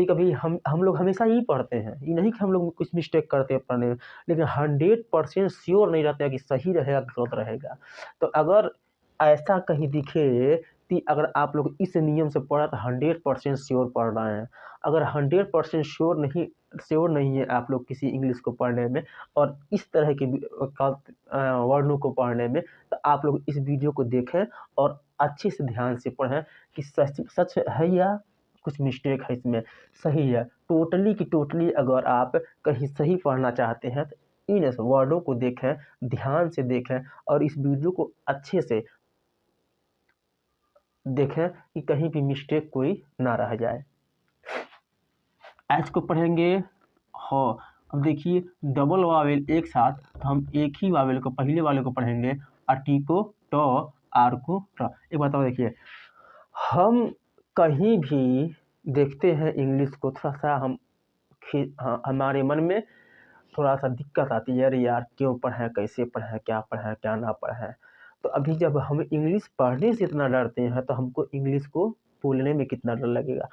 कभी कभी हम लोग हमेशा यही पढ़ते हैं, ये नहीं कि हम लोग कुछ मिस्टेक करते हैं पढ़ने में, लेकिन 100% श्योर नहीं रहते हैं कि सही रहेगा कि गलत रहेगा। तो अगर ऐसा कहीं दिखे कि अगर आप लोग इस नियम से पढ़ा तो 100% श्योर पढ़ रहे हैं। अगर 100% श्योर नहीं है आप लोग किसी इंग्लिश को पढ़ने में और इस तरह के वर्णों को पढ़ने में, तो आप लोग इस वीडियो को देखें और अच्छे से ध्यान से पढ़ें कि सच सच है या कुछ मिस्टेक है इसमें, सही है। टोटली की टोटली अगर आप कहीं सही पढ़ना चाहते हैं तो इन वर्डों को देखें, ध्यान से देखें और इस वीडियो को अच्छे से देखें कि कहीं भी मिस्टेक कोई ना रह जाए। एच को पढ़ेंगे ह। अब देखिए डबल वावेल एक साथ, तो हम एक ही वावेल को पहले वाले को पढ़ेंगे, टी को ट, आर को ट। एक बात और देखिए, हम कहीं भी देखते हैं इंग्लिश को थोड़ा सा हमारे मन में थोड़ा सा दिक्कत आती है, अरे यार क्यों पढ़ें, कैसे पढ़ें, क्या ना पढ़ें। तो अभी जब हम इंग्लिश पढ़ने से इतना डरते हैं तो हमको इंग्लिश को बोलने में कितना डर लगेगा।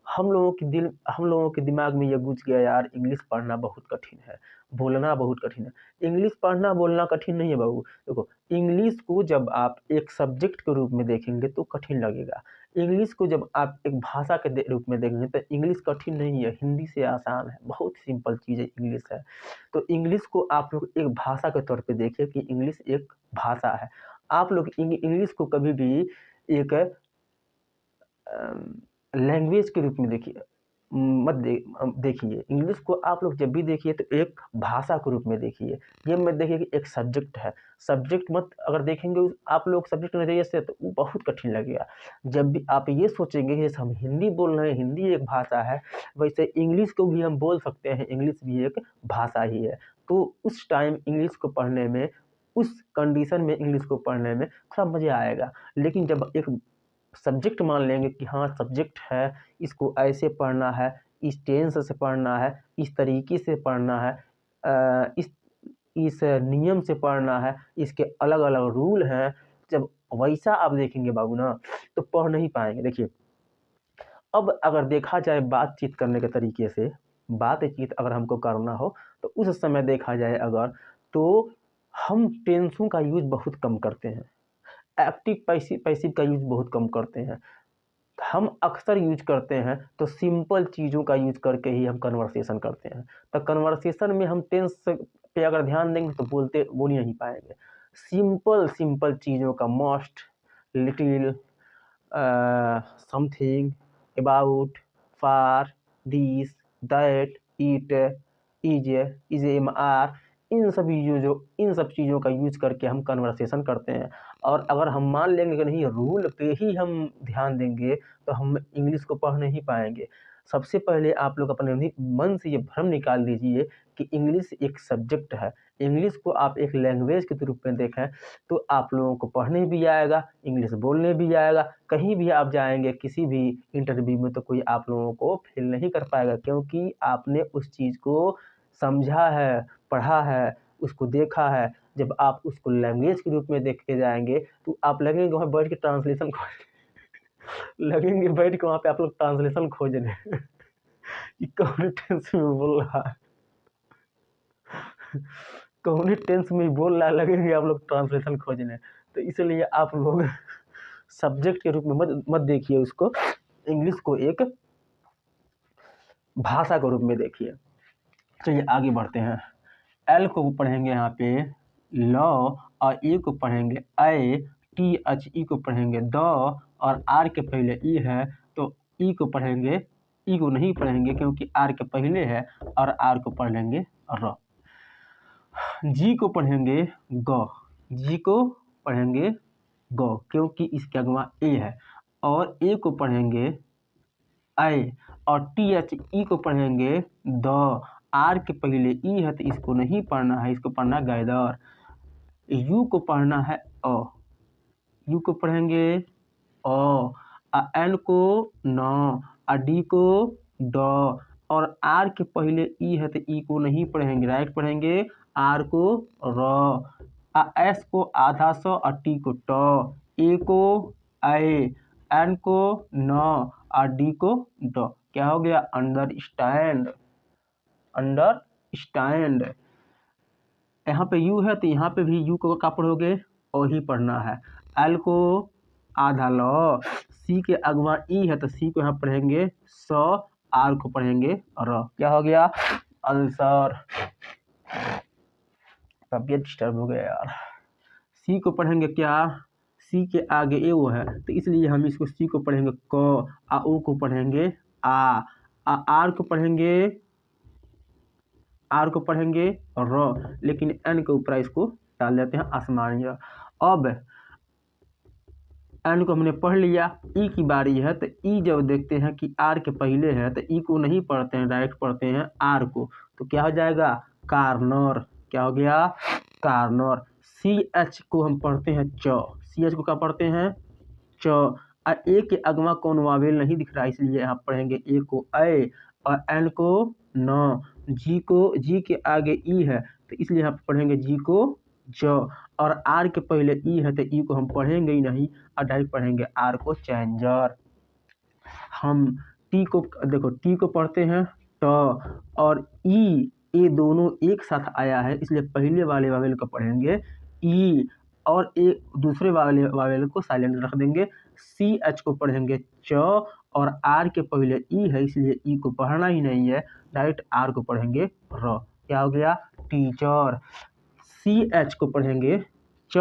हम लोगों के दिमाग में ये घुस गया, यार इंग्लिश पढ़ना बहुत कठिन है, बोलना बहुत कठिन है। इंग्लिश पढ़ना बोलना कठिन नहीं है बाबू। देखो, इंग्लिश को जब आप एक सब्जेक्ट के रूप में देखेंगे तो कठिन लगेगा। इंग्लिश को जब आप एक भाषा के रूप में देखेंगे तो इंग्लिश कठिन नहीं है, हिंदी से आसान है, बहुत सिंपल चीज़ है इंग्लिश है। तो इंग्लिश को आप लोग एक भाषा के तौर पे देखिए कि इंग्लिश एक भाषा है। आप लोग इंग्लिश को कभी भी एक लैंग्वेज के रूप में देखिए। इंग्लिश को आप लोग जब भी देखिए तो एक भाषा के रूप में देखिए। ये मत देखिए कि एक सब्जेक्ट है। सब्जेक्ट मत अगर देखेंगे आप लोग सब्जेक्ट नज़रिए से तो वो बहुत कठिन लगेगा। जब भी आप ये सोचेंगे कि जैसे हम हिंदी बोल रहे हैं, हिंदी एक भाषा है, वैसे इंग्लिश को भी हम बोल सकते हैं, इंग्लिश भी एक भाषा ही है। तो उस टाइम इंग्लिश को पढ़ने में, उस कंडीशन में इंग्लिश को पढ़ने में थोड़ा मज़ा आएगा। लेकिन जब एक सब्जेक्ट मान लेंगे कि हाँ सब्जेक्ट है, इसको ऐसे पढ़ना है, इस टेंस से पढ़ना है, इस तरीके से पढ़ना है, इस नियम से पढ़ना है, इसके अलग अलग रूल हैं। जब वैसा आप देखेंगे बाबू ना तो पढ़ नहीं पाएंगे। देखिए, अब अगर देखा जाए बातचीत करने के तरीके से, बातचीत अगर हमको करना हो तो उस समय देखा जाए अगर, तो हम टेंसों का यूज बहुत कम करते हैं, एक्टिव पैसिव का यूज बहुत कम करते हैं। हम अक्सर यूज करते हैं तो सिंपल चीज़ों का यूज करके ही हम कन्वर्सेशन करते हैं। तो कन्वर्सेशन में हम टेंस पे अगर ध्यान देंगे तो बोल ही नहीं पाएंगे। सिंपल चीज़ों का must, little, something, about, for, this, that, it, is am are, इन सब चीज़ों का यूज करके हम कन्वर्सेशन करते हैं। और अगर हम मान लेंगे कि नहीं रूल पे ही हम ध्यान देंगे तो हम इंग्लिश को पढ़ नहीं पाएंगे। सबसे पहले आप लोग अपने मन से ये भ्रम निकाल दीजिए कि इंग्लिश एक सब्जेक्ट है। इंग्लिश को आप एक लैंग्वेज के रूप में देखें तो आप लोगों को पढ़ने भी आएगा, इंग्लिश बोलने भी आएगा। कहीं भी आप जाएंगे किसी भी इंटरव्यू में तो कोई आप लोगों को फेल नहीं कर पाएगा, क्योंकि आपने उस चीज़ को समझा है, पढ़ा है, उसको देखा है। जब आप उसको लैंग्वेज के रूप में देख के जाएंगे तो आप लगेंगे वहाँ बैठ के ट्रांसलेशन लगेंगे बैठ के वहाँ पे आप लोग ट्रांसलेशन खोजने कि कौन टेंस में बोल रहा है, कौन टेंस में बोल रहा है, लगेंगे आप लोग ट्रांसलेशन खोजने। तो इसलिए आप लोग सब्जेक्ट के रूप में मत देखिए उसको, इंग्लिश को एक भाषा के रूप में देखिए। चलिए आगे बढ़ते हैं। एल को पढ़ेंगे यहाँ पे लॉ, और ई को पढ़ेंगे आई, टी एच ई को पढ़ेंगे द, और आर के पहले ई है तो ई को पढ़ेंगे, ई को नहीं पढ़ेंगे क्योंकि आर के पहले है, और आर को पढ़ लेंगे र। जी को पढ़ेंगे ग, जी को पढ़ेंगे ग क्योंकि इसके अगवा ए है, और ए को पढ़ेंगे आई, और टी एच ई को पढ़ेंगे द। आर के पहले ई है तो इसको नहीं पढ़ना है, इसको पढ़ना गैदर। यू को पढ़ना है अ, यू को पढ़ेंगे अ, एन को न, डी को ड, और आर के पहले ई है तो ई को नहीं पढ़ेंगे, राइट पढ़ेंगे आर को र, एस को आधा स, टी को ट, ए को ए, एन को न, डी को ड। क्या हो गया, अंडरस्टैंड, अंडरस्टैंड। यहाँ पे यू है तो यहाँ पे भी यू को क्या पढ़ोगे, ओ ही पढ़ना है। एल को आधा ल, सी के अगवा ई है तो सी को यहाँ पढ़ेंगे स, आर को पढ़ेंगे र। क्या हो गया, अल्सर। तबीयत डिस्टर्ब हो गया यार। सी को पढ़ेंगे क्या, सी के आगे ए वो है तो इसलिए हम इसको सी को पढ़ेंगे क, आ ओ को पढ़ेंगे आ आर को पढ़ेंगे, आर को पढ़ेंगे र, लेकिन एन के ऊपर इसको डाल देते हैं आसमानिया। अब एन को हमने पढ़ लिया, ई की बारी है तो ई जब देखते हैं कि आर के पहले है तो ई को नहीं पढ़ते हैं, डायरेक्ट पढ़ते हैं आर को, तो क्या हो जाएगा, कार्नर। क्या हो गया, कार्नर। सी एच को हम पढ़ते हैं च, सी एच को क्या पढ़ते हैं च। ए के अगवा कौन वावेल नहीं दिख रहा इसलिए यहाँ पढ़ेंगे ए को ए, और एन को न, जी को, जी के आगे ई है तो इसलिए यहाँ पढ़ेंगे जी को ज, और आर के पहले ई है तो ई को हम पढ़ेंगे ही नहीं और डायरेक्ट पढ़ेंगे आर को चैंजर। हम टी को देखो, टी को पढ़ते हैं ट, और ई, ये दोनों एक साथ आया है इसलिए पहले वाले वावेल को पढ़ेंगे ई, और ए दूसरे वाले वावेल को साइलेंट रख देंगे। सी एच को पढ़ेंगे च, और आर के पहले ई है इसलिए ई को पढ़ना ही नहीं है, डायरेक्ट आर को पढ़ेंगे र। क्या हो गया, टीचर। सी एच को पढ़ेंगे च,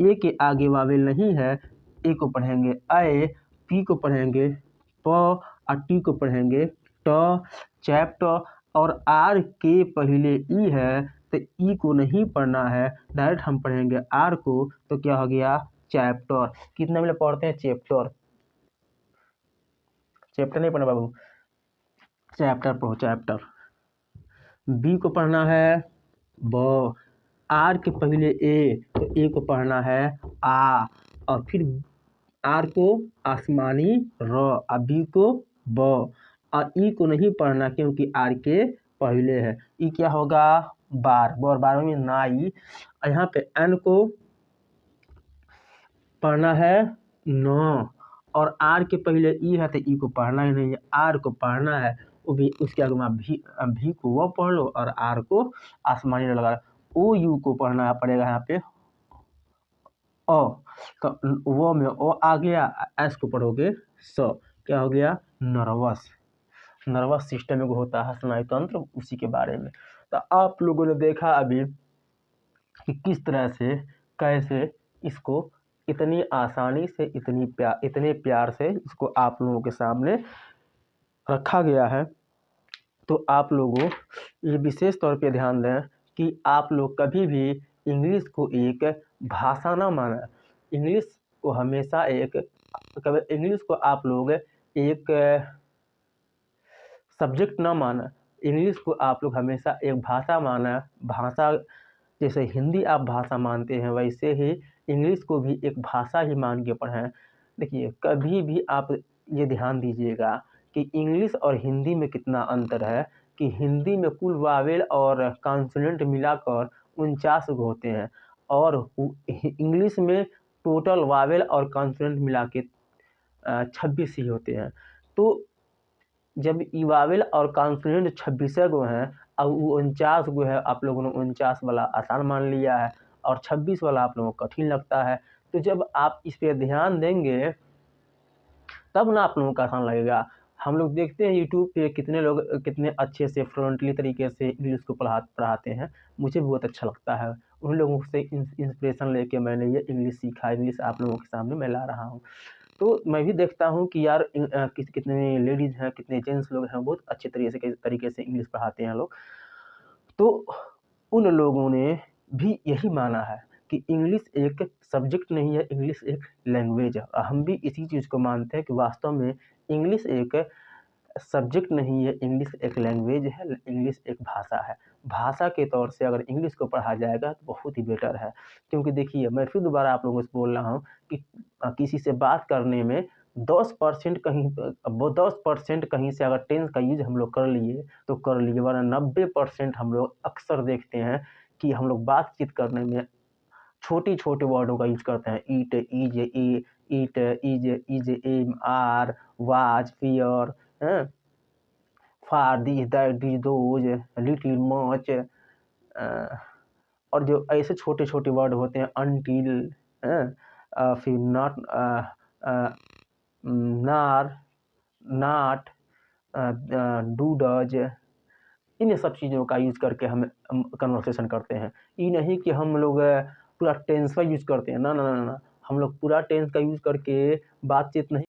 ए के आगे वावेल नहीं है, ए को पढ़ेंगे ए, पी को पढ़ेंगे प, और टी को पढ़ेंगे ट, चैप्टर। और आर के पहले ई है तो ई को नहीं पढ़ना है, डायरेक्ट हम पढ़ेंगे आर को, तो क्या हो गया, चैप्टर। कितना मिले पढ़ते हैं, चैप्टर, चैप्टर नहीं पढ़ना बाबू, चैप्टर पढ़ो, चैप्टर। बी को पढ़ना है ब, आर के पहले ए तो ए को पढ़ना है आ, और फिर आर को आसमानी र, और बी को ब, और ई को नहीं पढ़ना क्योंकि आर के पहले है। ई क्या होगा, बार, और 12 में नाई। यहाँ पे एन को पढ़ना है न, और आर के पहले ई है तो ई को पढ़ना ही नहीं है, आर को पढ़ना है, वो भी उसके आगे में भी को वो पढ़ लो और आर को आसमानी लगा। ओ यू को पढ़ना पड़ेगा यहाँ पे ओ, तो वो में ओ आ गया, एस को पढ़ोगे स। क्या हो गया, नर्वस। नर्वस सिस्टम में होता है स्नायु तंत्र, उसी के बारे में। तो आप लोगों ने देखा अभी कि किस तरह से, कैसे इसको इतनी आसानी से, इतने प्यार से इसको आप लोगों के सामने रखा गया है। तो आप लोगों ये विशेष तौर पे ध्यान दें कि आप लोग कभी भी इंग्लिश को एक भाषा ना माना, इंग्लिश को हमेशा इंग्लिश को आप लोग एक सब्जेक्ट ना माना, इंग्लिश को आप लोग हमेशा एक भाषा माना। भाषा जैसे हिंदी आप भाषा मानते हैं वैसे ही इंग्लिश को भी एक भाषा ही मान के पढ़ें। देखिए कभी भी आप ये ध्यान दीजिएगा कि इंग्लिश और हिंदी में कितना अंतर है, कि हिंदी में कुल वावेल और कॉन्सोनेंट मिलाकर 49 होते हैं, और इंग्लिश में टोटल वावेल और कॉन्सोनेंट मिला के 26 ही होते हैं। तो जब ई वावेल और कॉन्सोनेंट 26 गो हैं और 49 गो है, आप लोगों ने 49 वाला आसान मान लिया है और 26 वाला आप लोगों को कठिन लगता है। तो जब आप इस पर ध्यान देंगे तब ना आप लोगों को आसान लगेगा। हम लोग देखते हैं यूट्यूब पे कितने लोग कितने अच्छे से फ्लुएंटली तरीके से इंग्लिश को पढ़ाते हैं, मुझे बहुत अच्छा लगता है। उन लोगों से इंस्पिरेशन लेके मैंने ये इंग्लिश सीखा, इंग्लिश आप लोगों के सामने मैं ला रहा हूँ। तो मैं भी देखता हूँ कि यार कितने लेडीज़ हैं, कितने जेंट्स लोग हैं, बहुत अच्छे तरीके से इंग्लिश पढ़ाते हैं लोग। तो उन लोगों ने भी यही माना है कि इंग्लिश एक सब्जेक्ट नहीं है, इंग्लिश एक लैंग्वेज है। और हम भी इसी चीज़ को मानते हैं कि वास्तव में इंग्लिश एक सब्जेक्ट नहीं है, इंग्लिश एक लैंग्वेज है, इंग्लिश एक भाषा है। भाषा के तौर से अगर इंग्लिश को पढ़ा जाएगा तो बहुत ही बेटर है। क्योंकि देखिए मैं फिर दोबारा आप लोगों से बोल रहा हूँ कि किसी से बात करने में 10% कहीं से अगर टेंस का यूज हम लोग कर लिए तो कर लिए, वरना 90% हम लोग अक्सर देखते हैं कि हम लोग बातचीत करने में छोटे वर्डों का यूज करते हैं। It, it, is, am, are, was, fear, हैं, for, this, that, this, those, little, much, और जो ऐसे छोटे-छोटे वर्ड होते हैं अनटिल, फिर नॉट, नार, नॉट, डू, डज, इन सब चीज़ों का यूज़ करके हम कन्वर्सेशन करते हैं। ये नहीं कि हम लोग पूरा टेंस का यूज़ करते हैं, ना, ना, ना, ना। हम लोग पूरा टेंस का यूज़ करके बातचीत नहीं